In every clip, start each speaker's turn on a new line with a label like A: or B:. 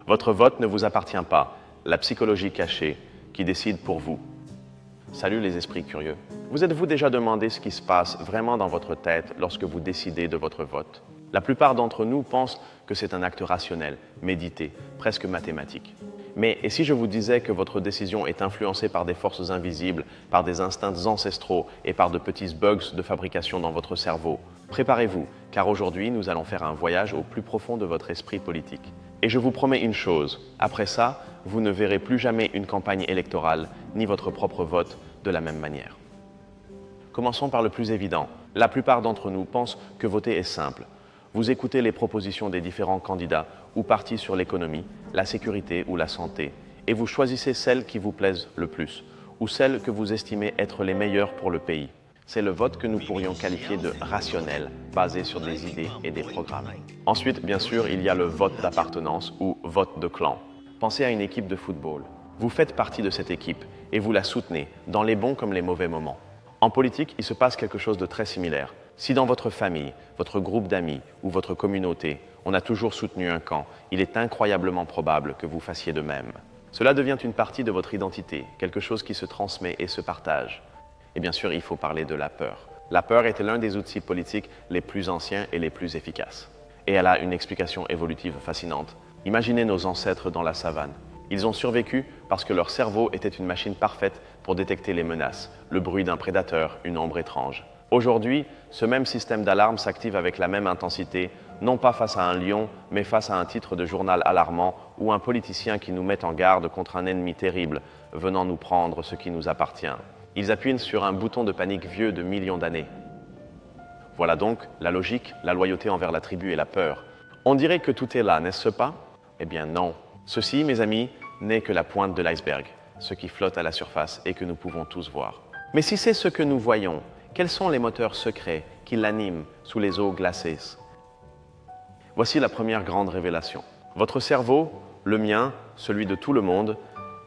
A: Votre vote ne vous appartient pas, la psychologie cachée qui décide pour vous. Salut les esprits curieux. Vous êtes-vous déjà demandé ce qui se passe vraiment dans votre tête lorsque vous décidez de votre vote? La plupart d'entre nous pensent que c'est un acte rationnel, médité, presque mathématique. Mais et si je vous disais que votre décision est influencée par des forces invisibles, par des instincts ancestraux et par de petits bugs de fabrication dans votre cerveau? Préparez-vous, car aujourd'hui nous allons faire un voyage au plus profond de votre esprit politique. Et je vous promets une chose, après ça, vous ne verrez plus jamais une campagne électorale, ni votre propre vote, de la même manière. Commençons par le plus évident. La plupart d'entre nous pensent que voter est simple. Vous écoutez les propositions des différents candidats ou partis sur l'économie, la sécurité ou la santé, et vous choisissez celles qui vous plaisent le plus, ou celles que vous estimez être les meilleures pour le pays. C'est le vote que nous pourrions qualifier de rationnel, basé sur des idées et des programmes. Ensuite, bien sûr, il y a le vote d'appartenance ou vote de clan. Pensez à une équipe de football. Vous faites partie de cette équipe et vous la soutenez, dans les bons comme les mauvais moments. En politique, il se passe quelque chose de très similaire. Si dans votre famille, votre groupe d'amis ou votre communauté, on a toujours soutenu un camp, il est incroyablement probable que vous fassiez de même. Cela devient une partie de votre identité, quelque chose qui se transmet et se partage. Et bien sûr, il faut parler de la peur. La peur était l'un des outils politiques les plus anciens et les plus efficaces. Et elle a une explication évolutive fascinante. Imaginez nos ancêtres dans la savane. Ils ont survécu parce que leur cerveau était une machine parfaite pour détecter les menaces, le bruit d'un prédateur, une ombre étrange. Aujourd'hui, ce même système d'alarme s'active avec la même intensité, non pas face à un lion, mais face à un titre de journal alarmant ou un politicien qui nous met en garde contre un ennemi terrible venant nous prendre ce qui nous appartient. Ils appuient sur un bouton de panique vieux de millions d'années. Voilà donc la logique, la loyauté envers la tribu et la peur. On dirait que tout est là, n'est-ce pas? Eh bien non. Ceci, mes amis, n'est que la pointe de l'iceberg, ce qui flotte à la surface et que nous pouvons tous voir. Mais si c'est ce que nous voyons, quels sont les moteurs secrets qui l'animent sous les eaux glacées? Voici la première grande révélation. Votre cerveau, le mien, celui de tout le monde,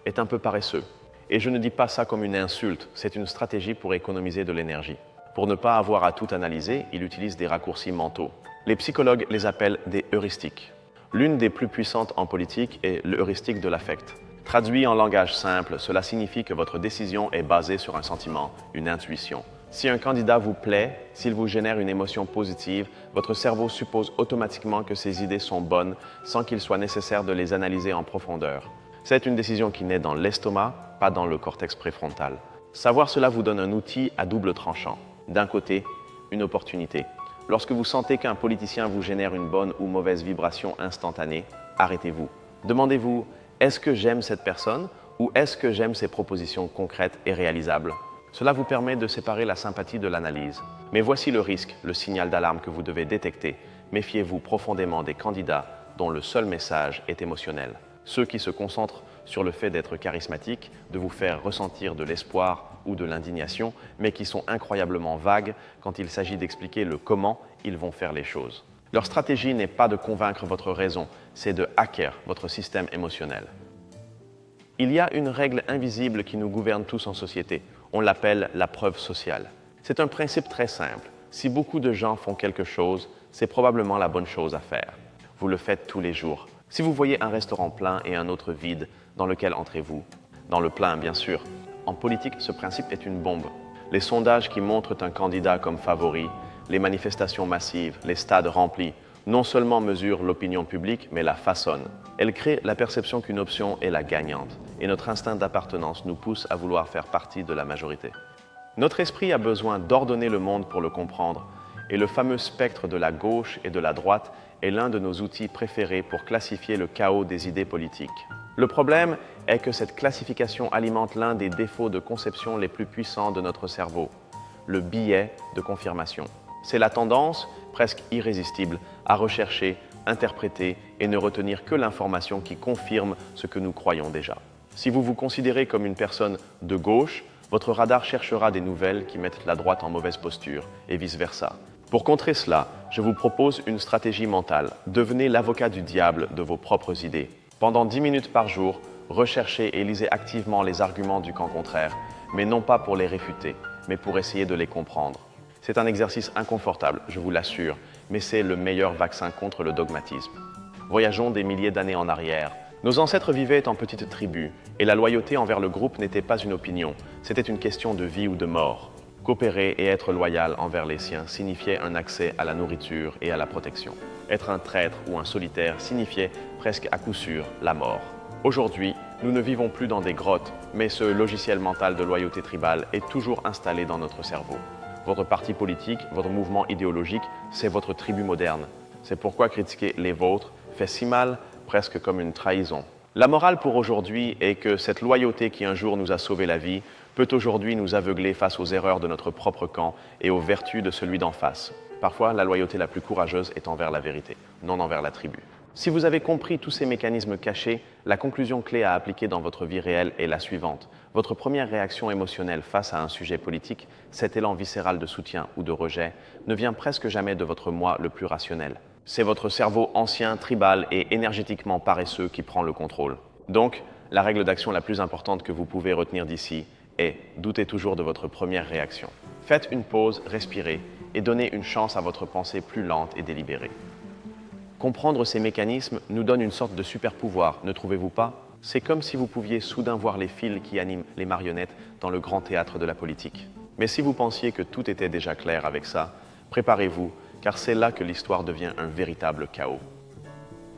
A: est un peu paresseux. Et je ne dis pas ça comme une insulte, c'est une stratégie pour économiser de l'énergie. Pour ne pas avoir à tout analyser, il utilise des raccourcis mentaux. Les psychologues les appellent des heuristiques. L'une des plus puissantes en politique est l'heuristique de l'affect. Traduit en langage simple, cela signifie que votre décision est basée sur un sentiment, une intuition. Si un candidat vous plaît, s'il vous génère une émotion positive, votre cerveau suppose automatiquement que ses idées sont bonnes sans qu'il soit nécessaire de les analyser en profondeur. C'est une décision qui naît dans l'estomac, pas dans le cortex préfrontal. Savoir cela vous donne un outil à double tranchant. D'un côté, une opportunité. Lorsque vous sentez qu'un politicien vous génère une bonne ou mauvaise vibration instantanée, arrêtez-vous. Demandez-vous, est-ce que j'aime cette personne ou est-ce que j'aime ses propositions concrètes et réalisables? Cela vous permet de séparer la sympathie de l'analyse. Mais voici le risque, le signal d'alarme que vous devez détecter. Méfiez-vous profondément des candidats dont le seul message est émotionnel. Ceux qui se concentrent sur le fait d'être charismatiques, de vous faire ressentir de l'espoir ou de l'indignation, mais qui sont incroyablement vagues quand il s'agit d'expliquer le comment ils vont faire les choses. Leur stratégie n'est pas de convaincre votre raison, c'est de hacker votre système émotionnel. Il y a une règle invisible qui nous gouverne tous en société. On l'appelle la preuve sociale. C'est un principe très simple. Si beaucoup de gens font quelque chose, c'est probablement la bonne chose à faire. Vous le faites tous les jours. Si vous voyez un restaurant plein et un autre vide, dans lequel entrez-vous? Dans le plein, bien sûr. En politique, ce principe est une bombe. Les sondages qui montrent un candidat comme favori, les manifestations massives, les stades remplis, non seulement mesurent l'opinion publique, mais la façonnent. Elles créent la perception qu'une option est la gagnante, et notre instinct d'appartenance nous pousse à vouloir faire partie de la majorité. Notre esprit a besoin d'ordonner le monde pour le comprendre, et le fameux spectre de la gauche et de la droite est l'un de nos outils préférés pour classifier le chaos des idées politiques. Le problème est que cette classification alimente l'un des défauts de conception les plus puissants de notre cerveau, le biais de confirmation. C'est la tendance, presque irrésistible, à rechercher, interpréter et ne retenir que l'information qui confirme ce que nous croyons déjà. Si vous vous considérez comme une personne de gauche, votre radar cherchera des nouvelles qui mettent la droite en mauvaise posture et vice-versa. Pour contrer cela, je vous propose une stratégie mentale. Devenez l'avocat du diable de vos propres idées. Pendant 10 minutes par jour, recherchez et lisez activement les arguments du camp contraire, mais non pas pour les réfuter, mais pour essayer de les comprendre. C'est un exercice inconfortable, je vous l'assure, mais c'est le meilleur vaccin contre le dogmatisme. Voyageons des milliers d'années en arrière, Nos ancêtres vivaient en petites tribus, et la loyauté envers le groupe n'était pas une opinion, c'était une question de vie ou de mort. Coopérer et être loyal envers les siens signifiait un accès à la nourriture et à la protection. Être un traître ou un solitaire signifiait presque à coup sûr la mort. Aujourd'hui, nous ne vivons plus dans des grottes, mais ce logiciel mental de loyauté tribale est toujours installé dans notre cerveau. Votre parti politique, votre mouvement idéologique, c'est votre tribu moderne. C'est pourquoi critiquer les vôtres fait si mal, presque comme une trahison. La morale pour aujourd'hui est que cette loyauté qui un jour nous a sauvé la vie peut aujourd'hui nous aveugler face aux erreurs de notre propre camp et aux vertus de celui d'en face. Parfois, la loyauté la plus courageuse est envers la vérité, non envers la tribu. Si vous avez compris tous ces mécanismes cachés, la conclusion clé à appliquer dans votre vie réelle est la suivante. Votre première réaction émotionnelle face à un sujet politique, cet élan viscéral de soutien ou de rejet, ne vient presque jamais de votre moi le plus rationnel. C'est votre cerveau ancien, tribal et énergétiquement paresseux qui prend le contrôle. Donc, la règle d'action la plus importante que vous pouvez retenir d'ici est doutez toujours de votre première réaction. Faites une pause, respirez et donnez une chance à votre pensée plus lente et délibérée. Comprendre ces mécanismes nous donne une sorte de super pouvoir, ne trouvez-vous pas? C'est comme si vous pouviez soudain voir les fils qui animent les marionnettes dans le grand théâtre de la politique. Mais si vous pensiez que tout était déjà clair avec ça, préparez-vous, car c'est là que l'histoire devient un véritable chaos.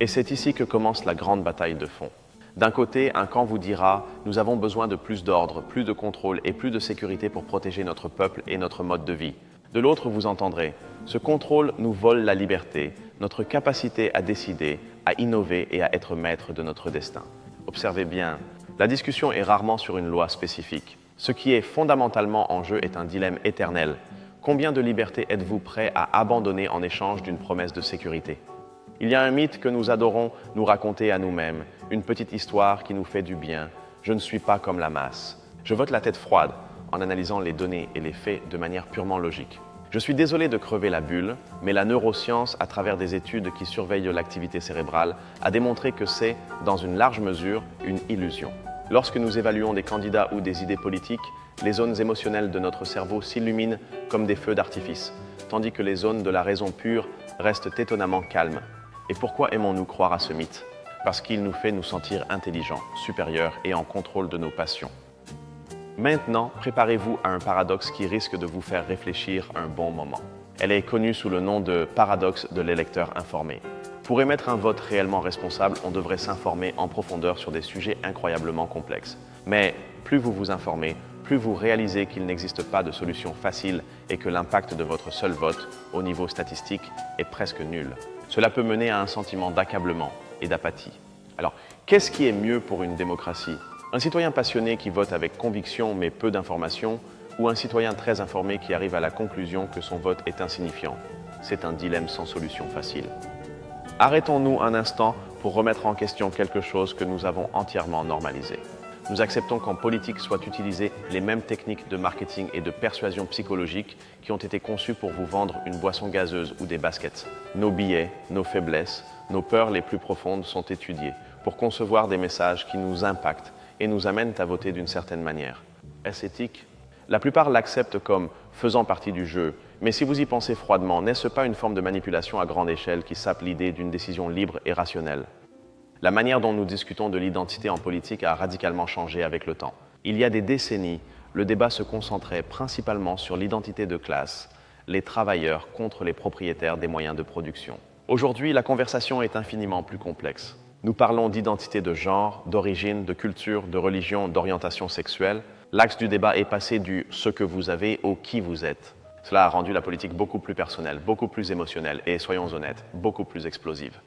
A: Et c'est ici que commence la grande bataille de fond. D'un côté, un camp vous dira « Nous avons besoin de plus d'ordre, plus de contrôle et plus de sécurité pour protéger notre peuple et notre mode de vie. » De l'autre, vous entendrez « Ce contrôle nous vole la liberté, notre capacité à décider, à innover et à être maître de notre destin. » Observez bien, la discussion est rarement sur une loi spécifique. Ce qui est fondamentalement en jeu est un dilemme éternel. Combien de liberté êtes-vous prêt à abandonner en échange d'une promesse de sécurité? Il y a un mythe que nous adorons nous raconter à nous-mêmes, une petite histoire qui nous fait du bien. Je ne suis pas comme la masse. Je vote la tête froide en analysant les données et les faits de manière purement logique. Je suis désolé de crever la bulle, mais la neuroscience, à travers des études qui surveillent l'activité cérébrale, a démontré que c'est, dans une large mesure, une illusion. Lorsque nous évaluons des candidats ou des idées politiques, les zones émotionnelles de notre cerveau s'illuminent comme des feux d'artifice, tandis que les zones de la raison pure restent étonnamment calmes. Et pourquoi aimons-nous croire à ce mythe? Parce qu'il nous fait nous sentir intelligents, supérieurs et en contrôle de nos passions. Maintenant, préparez-vous à un paradoxe qui risque de vous faire réfléchir un bon moment. Elle est connue sous le nom de paradoxe de l'électeur informé. Pour émettre un vote réellement responsable, on devrait s'informer en profondeur sur des sujets incroyablement complexes. Mais plus vous vous informez, plus vous réalisez qu'il n'existe pas de solution facile et que l'impact de votre seul vote, au niveau statistique, est presque nul. Cela peut mener à un sentiment d'accablement et d'apathie. Alors, qu'est-ce qui est mieux pour une démocratie? Un citoyen passionné qui vote avec conviction mais peu d'informations, ou un citoyen très informé qui arrive à la conclusion que son vote est insignifiant? C'est un dilemme sans solution facile. Arrêtons-nous un instant pour remettre en question quelque chose que nous avons entièrement normalisé. Nous acceptons qu'en politique soient utilisées les mêmes techniques de marketing et de persuasion psychologique qui ont été conçues pour vous vendre une boisson gazeuse ou des baskets. Nos biais, nos faiblesses, nos peurs les plus profondes sont étudiées pour concevoir des messages qui nous impactent et nous amènent à voter d'une certaine manière. Est-ce éthique? La plupart l'acceptent comme faisant partie du jeu, mais si vous y pensez froidement, n'est-ce pas une forme de manipulation à grande échelle qui sape l'idée d'une décision libre et rationnelle? La manière dont nous discutons de l'identité en politique a radicalement changé avec le temps. Il y a des décennies, le débat se concentrait principalement sur l'identité de classe, les travailleurs contre les propriétaires des moyens de production. Aujourd'hui, la conversation est infiniment plus complexe. Nous parlons d'identité de genre, d'origine, de culture, de religion, d'orientation sexuelle. L'axe du débat est passé du « ce que vous avez » au « qui vous êtes ». Cela a rendu la politique beaucoup plus personnelle, beaucoup plus émotionnelle et, soyons honnêtes, beaucoup plus explosive.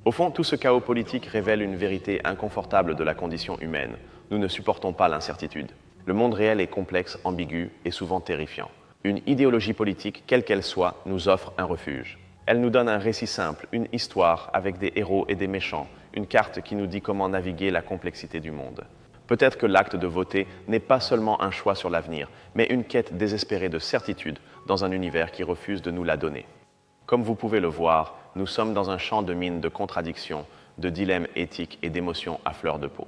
A: Au fond, tout ce chaos politique révèle une vérité inconfortable de la condition humaine. Nous ne supportons pas l'incertitude. Le monde réel est complexe, ambigu et souvent terrifiant. Une idéologie politique, quelle qu'elle soit, nous offre un refuge. Elle nous donne un récit simple, une histoire avec des héros et des méchants, une carte qui nous dit comment naviguer la complexité du monde. Peut-être que l'acte de voter n'est pas seulement un choix sur l'avenir, mais une quête désespérée de certitude dans un univers qui refuse de nous la donner. Comme vous pouvez le voir, nous sommes dans un champ de mines de contradictions, de dilemmes éthiques et d'émotions à fleur de peau.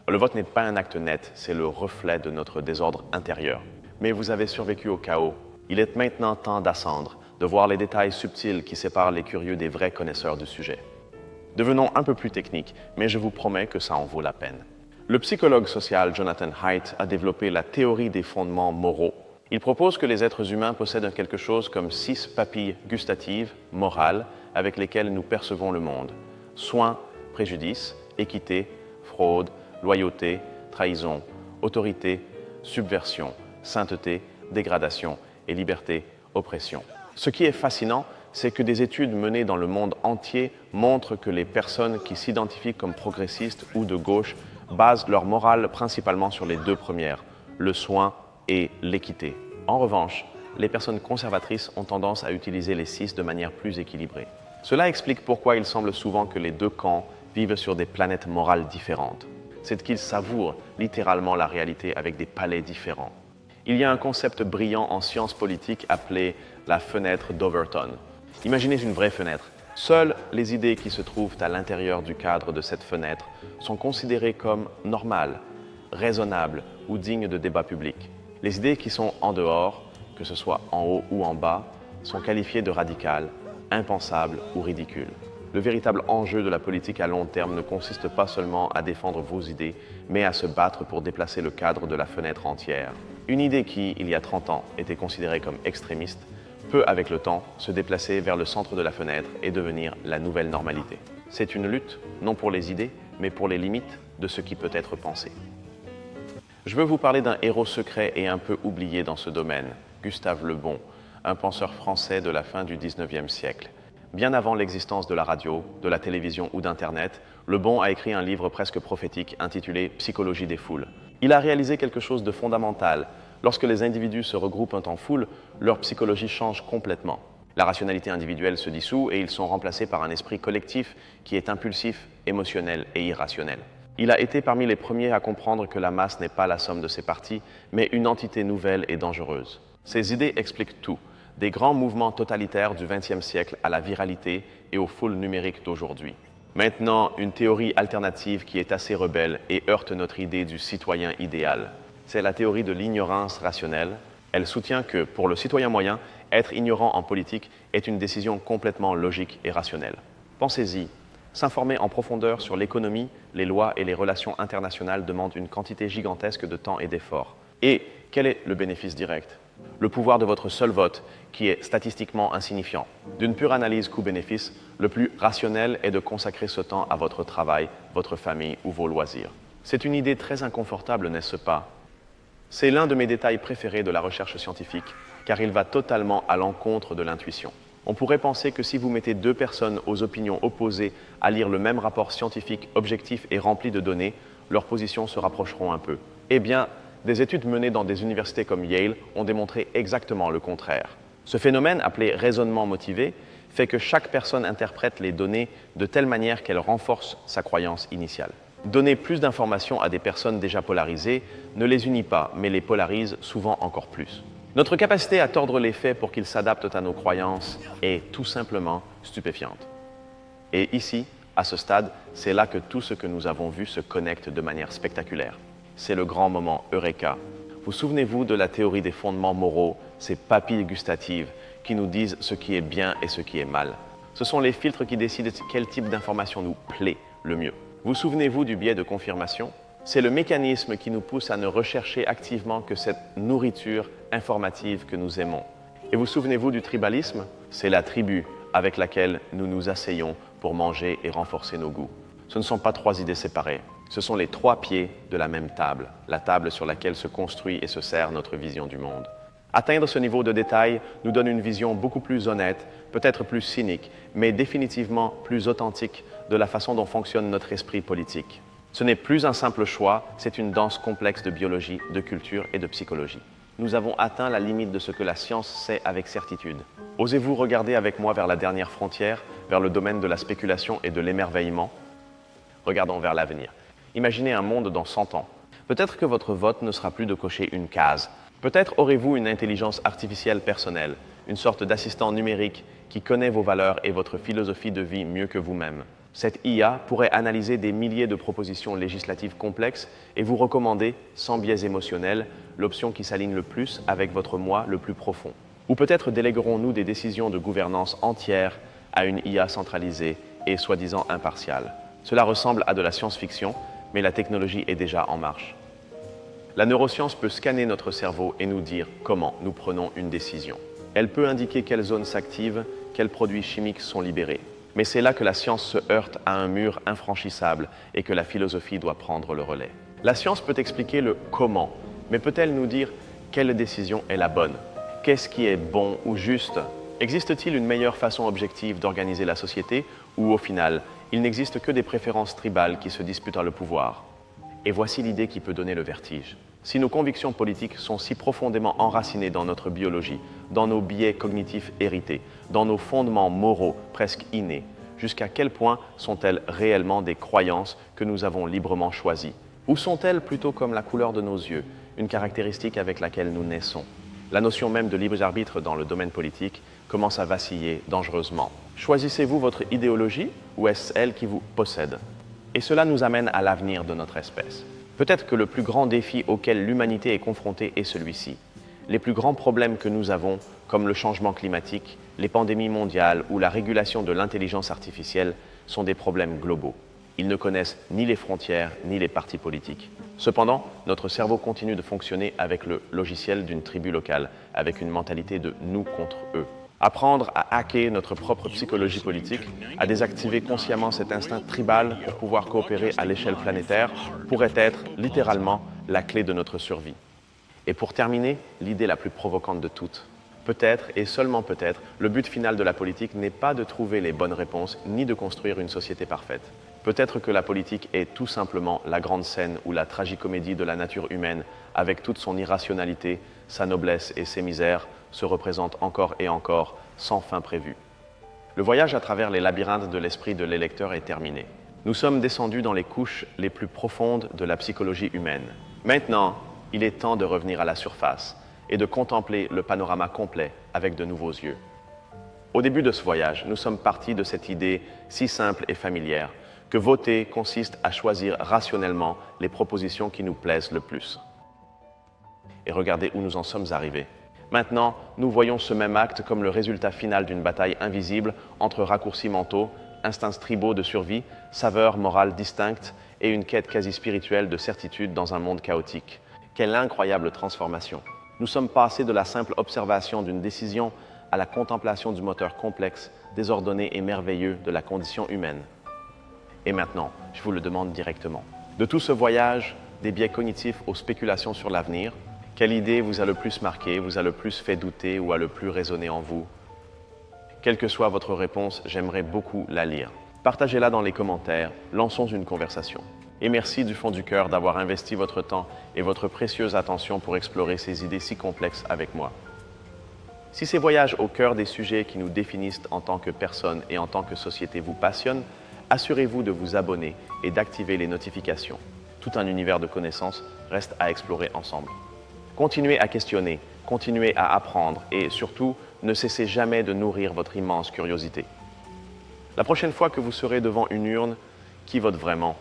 A: Le vote n'est pas un acte net, c'est le reflet de notre désordre intérieur. Mais vous avez survécu au chaos. Il est maintenant temps d'ascendre, de voir les détails subtils qui séparent les curieux des vrais connaisseurs du sujet. Devenons un peu plus techniques, mais je vous promets que ça en vaut la peine. Le psychologue social Jonathan Haidt a développé la théorie des fondements moraux. Il propose que les êtres humains possèdent quelque chose comme 6 papilles gustatives, morales, avec lesquelles nous percevons le monde. Soin, préjudice, équité, fraude, loyauté, trahison, autorité, subversion, sainteté, dégradation et liberté, oppression. Ce qui est fascinant, c'est que des études menées dans le monde entier montrent que les personnes qui s'identifient comme progressistes ou de gauche basent leur morale principalement sur les 2 premières, le soin et l'équité. En revanche, les personnes conservatrices ont tendance à utiliser les 6 de manière plus équilibrée. Cela explique pourquoi il semble souvent que les 2 camps vivent sur des planètes morales différentes. C'est qu'ils savourent littéralement la réalité avec des palais différents. Il y a un concept brillant en sciences politiques appelé la fenêtre d'Overton. Imaginez une vraie fenêtre. Seules les idées qui se trouvent à l'intérieur du cadre de cette fenêtre sont considérées comme normales, raisonnables ou dignes de débat public. Les idées qui sont en dehors, que ce soit en haut ou en bas, sont qualifiées de radicales, impensables ou ridicules. Le véritable enjeu de la politique à long terme ne consiste pas seulement à défendre vos idées, mais à se battre pour déplacer le cadre de la fenêtre entière. Une idée qui, il y a 30 ans, était considérée comme extrémiste, peut, avec le temps, se déplacer vers le centre de la fenêtre et devenir la nouvelle normalité. C'est une lutte, non pour les idées, mais pour les limites de ce qui peut être pensé. Je veux vous parler d'un héros secret et un peu oublié dans ce domaine, Gustave Le Bon, un penseur français de la fin du XIXe siècle. Bien avant l'existence de la radio, de la télévision ou d'Internet, Le Bon a écrit un livre presque prophétique intitulé « Psychologie des foules ». Il a réalisé quelque chose de fondamental. Lorsque les individus se regroupent en foule, leur psychologie change complètement. La rationalité individuelle se dissout et ils sont remplacés par un esprit collectif qui est impulsif, émotionnel et irrationnel. Il a été parmi les premiers à comprendre que la masse n'est pas la somme de ses parties, mais une entité nouvelle et dangereuse. Ses idées expliquent tout, des grands mouvements totalitaires du XXe siècle à la viralité et aux foules numériques d'aujourd'hui. Maintenant, une théorie alternative qui est assez rebelle et heurte notre idée du citoyen idéal. C'est la théorie de l'ignorance rationnelle. Elle soutient que, pour le citoyen moyen, être ignorant en politique est une décision complètement logique et rationnelle. Pensez-y, s'informer en profondeur sur l'économie, les lois et les relations internationales demande une quantité gigantesque de temps et d'efforts. Et quel est le bénéfice direct ? Le pouvoir de votre seul vote, qui est statistiquement insignifiant. D'une pure analyse coût-bénéfice, le plus rationnel est de consacrer ce temps à votre travail, votre famille ou vos loisirs. C'est une idée très inconfortable, n'est-ce pas ? C'est l'un de mes détails préférés de la recherche scientifique, car il va totalement à l'encontre de l'intuition. On pourrait penser que si vous mettez 2 personnes aux opinions opposées à lire le même rapport scientifique objectif et rempli de données, leurs positions se rapprocheront un peu. Eh bien, des études menées dans des universités comme Yale ont démontré exactement le contraire. Ce phénomène, appelé raisonnement motivé, fait que chaque personne interprète les données de telle manière qu'elle renforce sa croyance initiale. Donner plus d'informations à des personnes déjà polarisées ne les unit pas, mais les polarise souvent encore plus. Notre capacité à tordre les faits pour qu'ils s'adaptent à nos croyances est tout simplement stupéfiante. Et ici, à ce stade, c'est là que tout ce que nous avons vu se connecte de manière spectaculaire. C'est le grand moment Eureka. Vous souvenez-vous de la théorie des fondements moraux, ces papilles gustatives qui nous disent ce qui est bien et ce qui est mal. Ce sont les filtres qui décident quel type d'information nous plaît le mieux. Vous souvenez-vous du biais de confirmation ? C'est le mécanisme qui nous pousse à ne rechercher activement que cette nourriture informative que nous aimons. Et vous souvenez-vous du tribalisme ? C'est la tribu avec laquelle nous nous asseyons pour manger et renforcer nos goûts. Ce ne sont pas 3 idées séparées. Ce sont les 3 pieds de la même table, la table sur laquelle se construit et se sert notre vision du monde. Atteindre ce niveau de détail nous donne une vision beaucoup plus honnête, peut-être plus cynique, mais définitivement plus authentique de la façon dont fonctionne notre esprit politique. Ce n'est plus un simple choix, c'est une danse complexe de biologie, de culture et de psychologie. Nous avons atteint la limite de ce que la science sait avec certitude. Osez-vous regarder avec moi vers la dernière frontière, vers le domaine de la spéculation et de l'émerveillement ? Regardons vers l'avenir. Imaginez un monde dans 100 ans. Peut-être que votre vote ne sera plus de cocher une case. Peut-être aurez-vous une intelligence artificielle personnelle, une sorte d'assistant numérique qui connaît vos valeurs et votre philosophie de vie mieux que vous-même. Cette IA pourrait analyser des milliers de propositions législatives complexes et vous recommander, sans biais émotionnel, l'option qui s'aligne le plus avec votre moi le plus profond. Ou peut-être déléguerons-nous des décisions de gouvernance entières à une IA centralisée et soi-disant impartial. Cela ressemble à de la science-fiction, mais la technologie est déjà en marche. La neuroscience peut scanner notre cerveau et nous dire comment nous prenons une décision. Elle peut indiquer quelles zones s'activent, quels produits chimiques sont libérés. Mais c'est là que la science se heurte à un mur infranchissable et que la philosophie doit prendre le relais. La science peut expliquer le comment, mais peut-elle nous dire quelle décision est la bonne? Qu'est-ce qui est bon ou juste? Existe-t-il une meilleure façon objective d'organiser la société ou au final, il n'existe que des préférences tribales qui se disputent le pouvoir? Et voici l'idée qui peut donner le vertige. Si nos convictions politiques sont si profondément enracinées dans notre biologie, dans nos biais cognitifs hérités, dans nos fondements moraux presque innés, jusqu'à quel point sont-elles réellement des croyances que nous avons librement choisies? Ou sont-elles plutôt comme la couleur de nos yeux, une caractéristique avec laquelle nous naissons? La notion même de libre arbitre dans le domaine politique commence à vaciller dangereusement. Choisissez-vous votre idéologie ou est-ce elle qui vous possède? Et cela nous amène à l'avenir de notre espèce. Peut-être que le plus grand défi auquel l'humanité est confrontée est celui-ci. Les plus grands problèmes que nous avons, comme le changement climatique, les pandémies mondiales ou la régulation de l'intelligence artificielle, sont des problèmes globaux. Ils ne connaissent ni les frontières ni les partis politiques. Cependant, notre cerveau continue de fonctionner avec le logiciel d'une tribu locale, avec une mentalité de nous contre eux. Apprendre à hacker notre propre psychologie politique, à désactiver consciemment cet instinct tribal pour pouvoir coopérer à l'échelle planétaire, pourrait être littéralement la clé de notre survie. Et pour terminer, l'idée la plus provocante de toutes. Peut-être, et seulement peut-être, le but final de la politique n'est pas de trouver les bonnes réponses, ni de construire une société parfaite. Peut-être que la politique est tout simplement la grande scène ou la tragicomédie de la nature humaine, avec toute son irrationalité, sa noblesse et ses misères, se représente encore et encore, sans fin prévue. Le voyage à travers les labyrinthes de l'esprit de l'électeur est terminé. Nous sommes descendus dans les couches les plus profondes de la psychologie humaine. Maintenant, il est temps de revenir à la surface et de contempler le panorama complet avec de nouveaux yeux. Au début de ce voyage, nous sommes partis de cette idée si simple et familière que voter consiste à choisir rationnellement les propositions qui nous plaisent le plus. Et regardez où nous en sommes arrivés. Maintenant, nous voyons ce même acte comme le résultat final d'une bataille invisible entre raccourcis mentaux, instincts tribaux de survie, saveurs morales distinctes et une quête quasi spirituelle de certitude dans un monde chaotique. Quelle incroyable transformation! Nous sommes passés de la simple observation d'une décision à la contemplation du moteur complexe, désordonné et merveilleux de la condition humaine. Et maintenant, je vous le demande directement. De tout ce voyage, des biais cognitifs aux spéculations sur l'avenir, quelle idée vous a le plus marqué, vous a le plus fait douter ou a le plus résonné en vous? Quelle que soit votre réponse, j'aimerais beaucoup la lire. Partagez-la dans les commentaires, lançons une conversation. Et merci du fond du cœur d'avoir investi votre temps et votre précieuse attention pour explorer ces idées si complexes avec moi. Si ces voyages au cœur des sujets qui nous définissent en tant que personne et en tant que société vous passionnent, assurez-vous de vous abonner et d'activer les notifications. Tout un univers de connaissances reste à explorer ensemble. Continuez à questionner, continuez à apprendre et surtout, ne cessez jamais de nourrir votre immense curiosité. La prochaine fois que vous serez devant une urne, qui vote vraiment ?